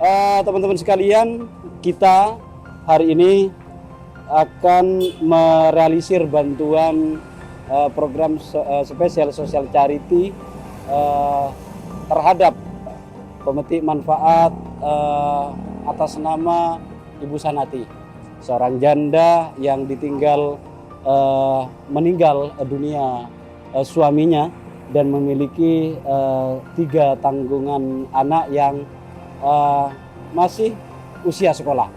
Teman-teman sekalian, kita hari ini akan merealisir bantuan program spesial social charity terhadap pemetik manfaat atas nama Ibu Sanati, seorang janda yang ditinggal meninggal dunia suaminya dan memiliki 3 tanggungan anak yang masih usia sekolah.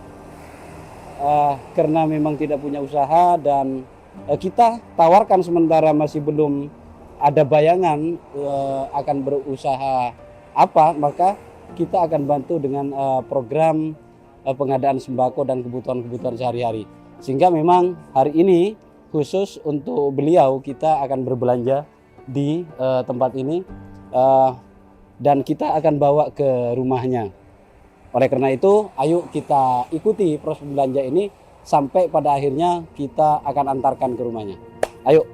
Karena memang tidak punya usaha dan kita tawarkan sementara masih belum ada bayangan akan berusaha apa, maka kita akan bantu dengan program pengadaan sembako dan kebutuhan-kebutuhan sehari-hari. Sehingga memang hari ini khusus untuk beliau kita akan berbelanja di tempat ini dan kita akan bawa ke rumahnya. Oleh karena itu, ayo kita ikuti proses belanja ini sampai pada akhirnya kita akan antarkan ke rumahnya. Ayo.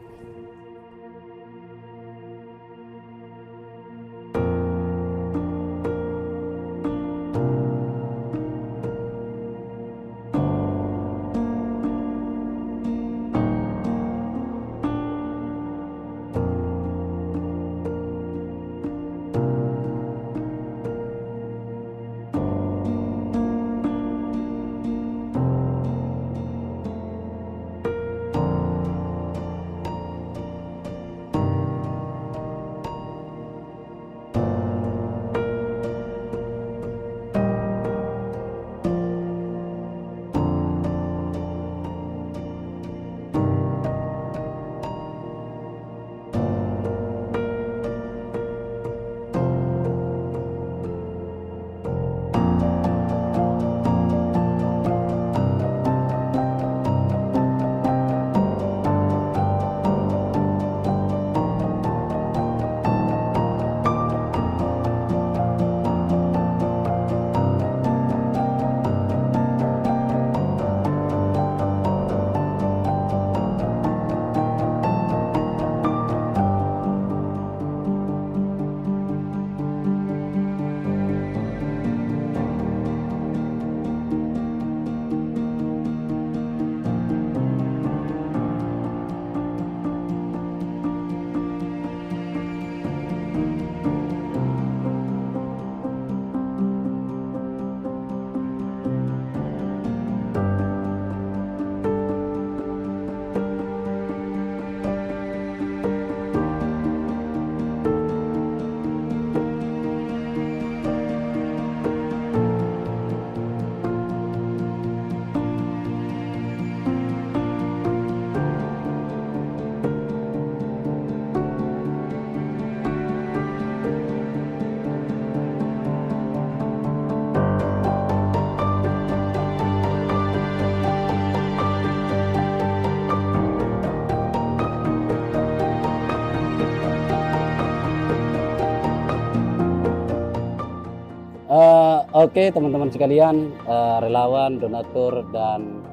Oke teman-teman sekalian, relawan, donatur, dan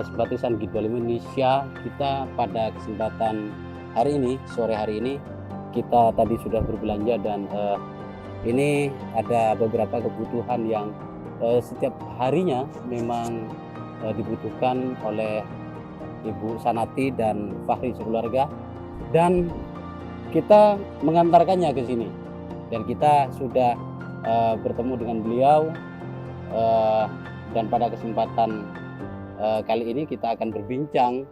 simpatisan G25 Indonesia, kita pada kesempatan hari ini, sore hari ini, kita tadi sudah berbelanja dan ini ada beberapa kebutuhan yang setiap harinya memang dibutuhkan oleh Ibu Sanati dan Fahri sekeluarga, dan kita mengantarkannya ke sini dan kita sudah bertemu dengan beliau dan pada kesempatan kali ini kita akan berbincang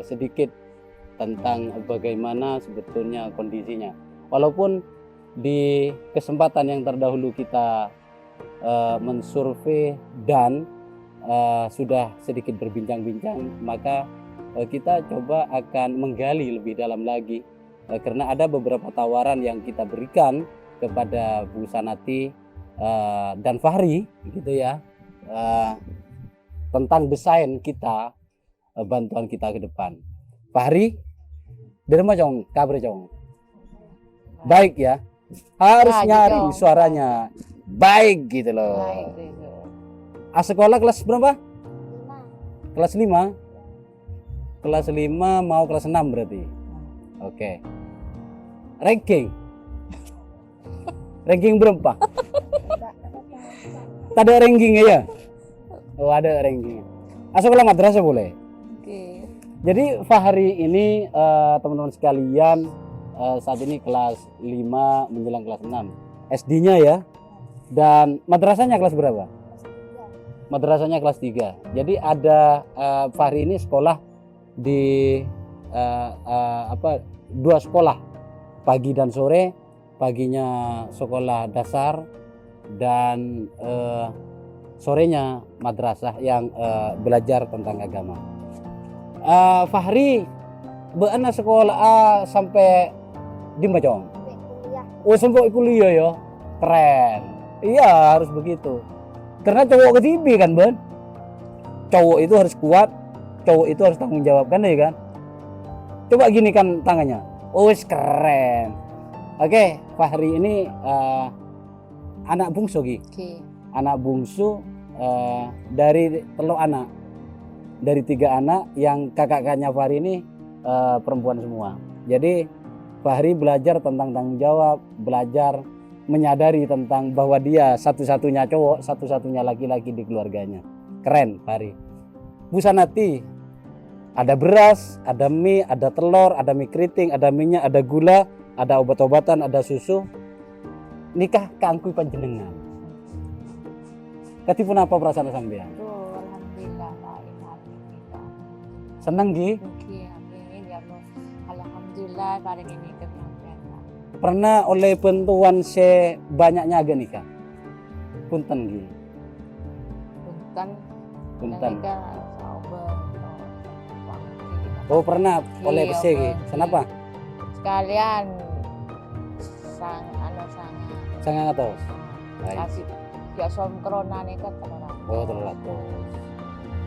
sedikit tentang bagaimana sebetulnya kondisinya. Walaupun di kesempatan yang terdahulu kita mensurvei dan sudah sedikit berbincang-bincang, maka kita coba akan menggali lebih dalam lagi karena ada beberapa tawaran yang kita berikan kepada Bu Sanati dan Fahri gitu ya, tentang desain kita, bantuan kita ke depan. Fahri, dari mana Cong? Kabar Cong? Baik ya, harus nyari suaranya baik gitu loh. Sekolah kelas berapa? Kelas 5. Kelas 5 mau kelas 6 berarti. Oke. Ranking berapa? Tak ada ranking ya? Oh ada ranking. Sekolah madrasah boleh. Oke. Jadi Fahri ini teman-teman sekalian saat ini kelas 5 menjelang kelas 6 SD-nya ya. Dan madrasahnya kelas berapa? Madrasahnya kelas 3. Jadi ada Fahri ini sekolah di dua sekolah, pagi dan sore. Paginya sekolah dasar dan sorenya madrasah yang belajar tentang agama. Fahri beana sekolah sampai di Bacong. Oh sampai kuliah ya, keren. Iya harus begitu. Karena cowok ketibi kan Ben. Cowok itu harus kuat, cowok itu harus tanggung jawab kan ya kan. Coba gini kan tangannya. Oh keren. Oke, Fahri ini anak bungsu Gi. Oke. Anak bungsu dari telur anak. Dari 3 anak yang kakak-kakaknya Fahri ini perempuan semua. Jadi Fahri belajar tentang tanggung jawab, belajar menyadari tentang bahwa dia satu-satunya cowok, satu-satunya laki-laki di keluarganya. Keren Fahri. Bu Sanati, ada beras, ada mie, ada telur, ada mie keriting, ada minyak, ada gula, ada obat-obatan, ada susu. Nikah keangkui panjenengan. Katipun apa perasaan sampean? Tuh, alhamdulillah lah ini. Senang Gi? Oke, amin ya Allah. Alhamdulillah paling ini kesampean. Pernah oleh pentuan sebanyaknya agak nikah? Punten Gi. Punten. Punten. Nikah sahabat. Oh pernah oleh Iya, besi Gi. Bang. Kenapa? Sekalian Sangat atas. Baik. kasih ya som corona nih kan Oh terlalu.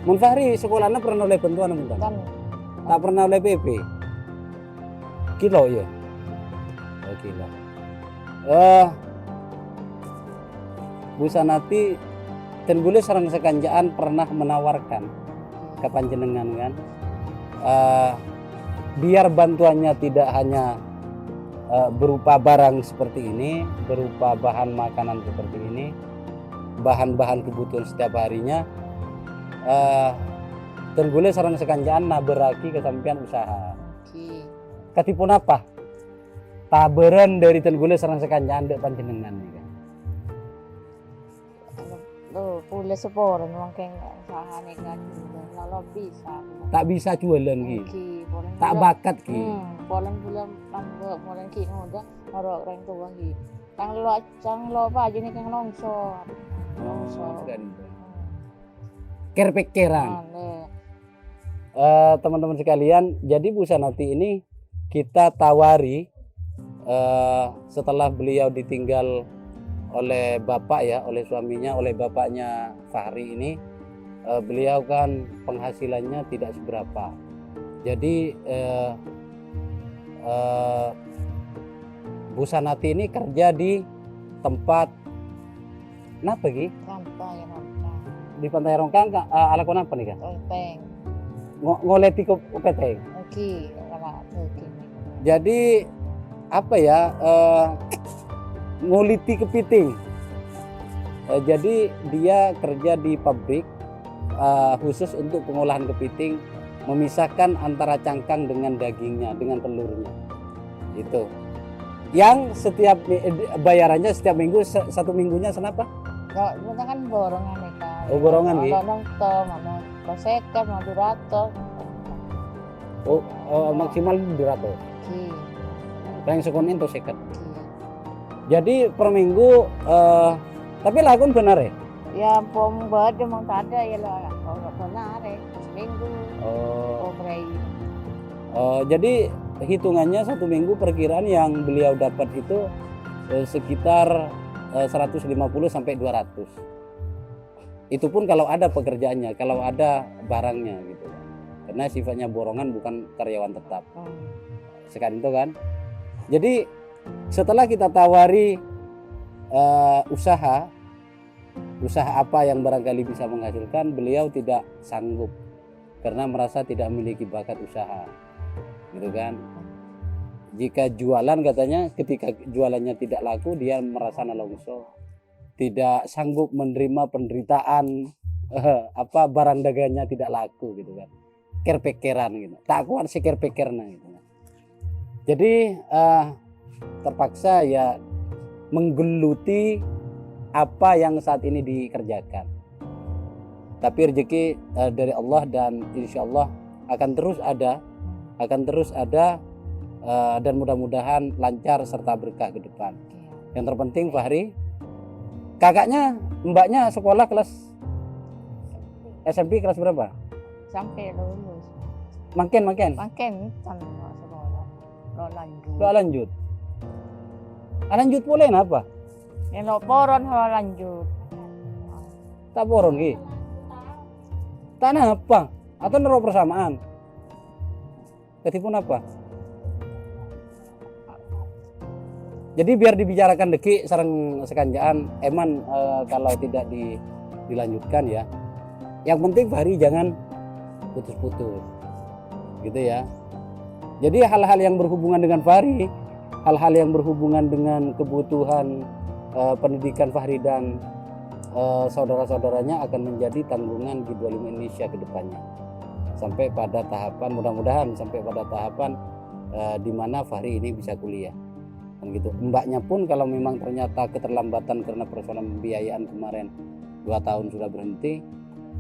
Mun Fahri sekolahnya pernah oleh bantuan Muntan? kan Tak pernah oleh PP. Kilo ya. Oh kilo. Bu Sanati dan boleh sarang sekanjaan pernah menawarkan ke panjenengan kan, biar bantuannya tidak hanya berupa barang seperti ini, berupa bahan makanan seperti ini, bahan-bahan kebutuhan setiap harinya, dan boleh sarang sekanjaan naberaki kesampian usaha. Oke. Katipun apa? Taberan dari tenggule sarang sekanjaan dek panjenengan nih kan. Tuh, pula seporan wong keng usaha nih kan lalu bisa. Tak bisa jualan Ki. Oke, polen Tak pula- bakat Ki. polen bulan tambah polen ki muda karo orang tua ki. Cang lo apa aja nih kang longsor. Longsor. Kerpekeran. Teman-teman sekalian, jadi Bu Sanati ini kita tawari setelah beliau ditinggal oleh bapak ya, oleh suaminya, oleh bapaknya Fahri ini, beliau kan penghasilannya tidak seberapa. Jadi Bu Sanati ini kerja di tempat napa Ki? Sampai ya Di Pantai Rongkang alakon apa nih Kak? Tenteng. Ngoleti ke peteng. Oke, kalau oke. Jadi apa ya, nguliti kepiting. Jadi dia kerja di pabrik khusus untuk pengolahan kepiting, memisahkan antara cangkang dengan dagingnya, dengan telurnya. Itu. Yang setiap bayarannya setiap minggu, satu minggunya senapa? Kalau kita kan borongan nih kan. Oh, borongan, Ki. Kalau nongkrong, mau kosekan, mau durato. Maksimal 200. Oke. Yang sekonin itu seket. Oke. Jadi per minggu, tapi lakon benar ya? Ya pom banget emang tak ada ya lah. Kalau nggak benar ya seminggu. Oh, Bray. jadi hitungannya satu minggu perkiraan yang beliau dapat itu sekitar 150 sampai 200. Itu pun kalau ada pekerjaannya, kalau ada barangnya gitu. Karena sifatnya borongan bukan karyawan tetap. Sekarang itu kan. Jadi setelah kita tawari usaha apa yang barangkali bisa menghasilkan, beliau tidak sanggup karena merasa tidak memiliki bakat usaha, gitu kan. Jika jualan katanya, ketika jualannya tidak laku dia merasa nalongso, tidak sanggup menerima penderitaan barang dagangnya tidak laku gitu kan, kerpekeran gitu, tak kuat si kerpekerna gitu kan. Jadi terpaksa ya menggeluti apa yang saat ini dikerjakan. Tapi rezeki dari Allah dan insya Allah akan terus ada dan mudah-mudahan lancar serta berkah ke depan. Yang terpenting Fahri, kakaknya, mbaknya sekolah kelas SMP kelas berapa? Sampai lulus. Makin Makin tan sekolah. Lo lanjut. lo lanjut. Lanjut boleh apa? Yang lo poron lo lanjut. Tak boron ki. Tanah apa? Atau nero persamaan? Ketipun apa? Jadi biar dibicarakan deki sareng sekanjaan eman kalau tidak dilanjutkan ya. Yang penting Fahri jangan putus-putus. Gitu ya. Jadi hal-hal yang berhubungan dengan Fahri, hal-hal yang berhubungan dengan kebutuhan pendidikan Fahri dan saudara-saudaranya akan menjadi tanggungan G25 Indonesia ke depannya. Sampai pada tahapan, mudah-mudahan sampai pada tahapan di mana Fahri ini bisa kuliah. Kan gitu. Mbaknya pun kalau memang ternyata keterlambatan karena persoalan pembiayaan kemarin 2 tahun sudah berhenti,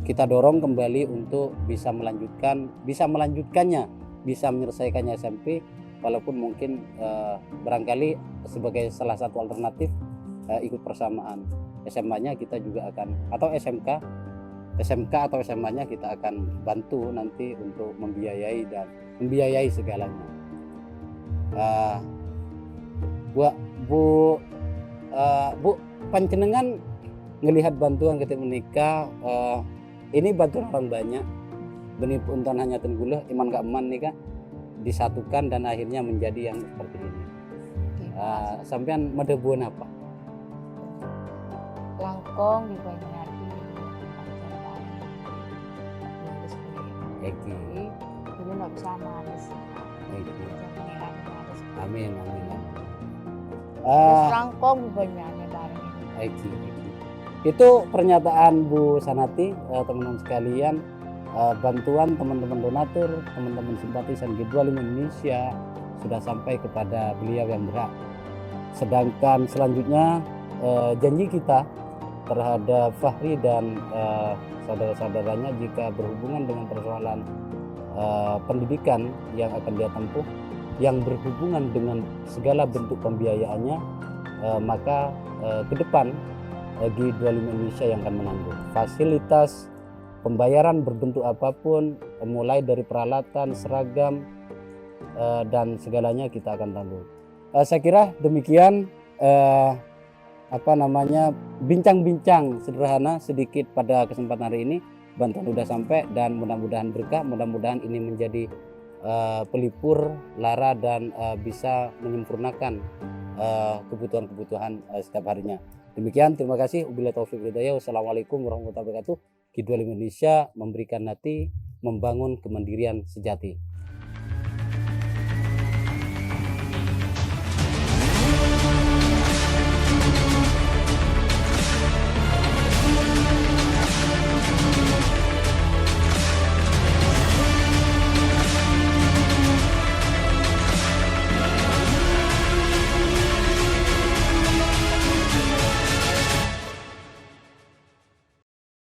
kita dorong kembali untuk bisa melanjutkannya, bisa menyelesaikannya SMP, walaupun mungkin barangkali sebagai salah satu alternatif ikut persamaan. SMA-nya kita juga akan, atau SMK atau SMA-nya kita akan bantu nanti untuk membiayai segalanya. Bu panjenengan ngelihat bantuan ketika menikah, ini bantuan orang banyak, benih puntan hanya tenggula iman gak eman nih kak, disatukan dan akhirnya menjadi yang seperti ini. Sampean medebuan apa? Langkong di Banyuwangi. Eki. Dulu nggak bisa manis. Amin. Terus langkong di Banyuwangi bareng. Eki. Itu pernyataan Bu Sanati, teman-teman sekalian, bantuan teman-teman donatur, teman-teman simpatisan G25 Indonesia sudah sampai kepada beliau yang berhak. Sedangkan selanjutnya janji kita terhadap Fahri dan saudara-saudaranya jika berhubungan dengan persoalan pendidikan yang akan dia tempuh, yang berhubungan dengan segala bentuk pembiayaannya, maka ke depan G25 Indonesia yang akan menanggung fasilitas pembayaran berbentuk apapun, mulai dari peralatan, seragam, dan segalanya kita akan tanggung. Saya kira demikian bincang-bincang sederhana sedikit pada kesempatan hari ini. Bantuan sudah sampai dan mudah-mudahan berkah, mudah-mudahan ini menjadi pelipur lara dan bisa menyempurnakan kebutuhan-kebutuhan setiap harinya. Demikian, terima kasih. Wabillahi taufiq wal hidayah. Wassalamualaikum warahmatullahi wabarakatuh. G25 Indonesia memberikan hati, membangun kemandirian sejati.